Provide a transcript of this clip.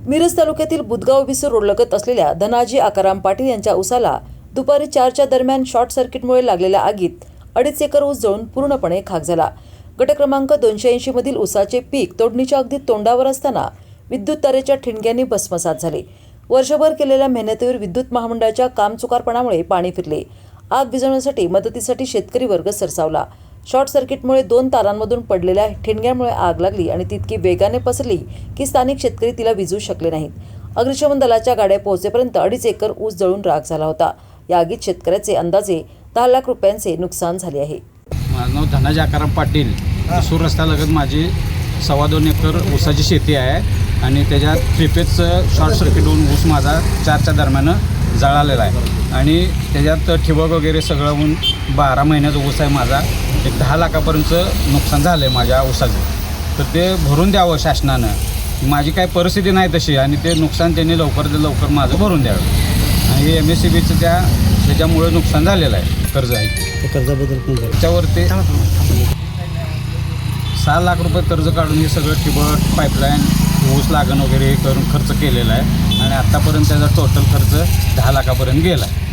मिरज तालुक्यातील बुधगाव विसूर रोडलगत असलेल्या धनाजी आकाराम पाटील यांच्या उसाला दुपारी 4च्या दरम्यान शॉर्ट सर्किटमुळे लागलेल्या आगीत 2.5 एकर ऊस जळून पूर्णपणे खाक झाला। गट क्रमांक 280 मधील ऊसाचे पीक तोडणीच्या अगदी तोंडावर असताना विद्युत तारेच्या ठिणग्यांनी भस्मसात झाले। वर्षभर केलेल्या मेहनतीवर विद्युत महामंडळाच्या कामचुकारपणामुळे पाणी फिरले। आग विझवण्यासाठी मदतीसाठी शेतकरी वर्ग सरसावला। शॉर्ट सर्किटमुळे 2 तारांमधून पडलेल्या ठिणग्यांमुळे आग लागली आणि तितकी वेगाने पसरली की स्थानिक शेतकरी तिला विझू शकले नाहीत। अग्निशमन दलाच्या गाड्या पोहोचेपर्यंत 2.5 एकर ऊस जळून राख झाला होता। या आगीत शेतकऱ्याचे अंदाजे 10 लाख रुपयांचे नुकसान झाले आहे। माझं नाव धनाजी आकाराम पाटील। विसूर रस्त्यालगत माझी 2.25 एकर ऊसाची शेती आहे आणि त्याच्यात 3 फेजचं शॉर्ट सर्किट होऊन ऊस माझा 4च्या दरम्यान जळालेला आहे आणि त्याच्यात ठिबक वगैरे सगळं होऊन 12 महिन्याचा ऊस आहे माझा। एक 10 लाखापर्यंतचं नुकसान झालं आहे माझ्या ऊसाचं। तर ते भरून द्यावं शासनानं। माझी काही परिस्थिती नाही तशी आणि ते नुकसान त्यांनी लवकर माझं भरून द्यावं। आणि हे MSCBचं त्याच्यामुळे नुकसान झालेलं आहे। कर्ज आहे त्या कर्जाबद्दल त्याच्यावरती 6 लाख रुपये कर्ज काढून हे सगळं ठिबक पाईपलाईन ऊस लागण वगैरे करून खर्च केलेला आहे आणि आत्तापर्यंत त्याचा टोटल खर्च 10 लाखापर्यंत गेला आहे।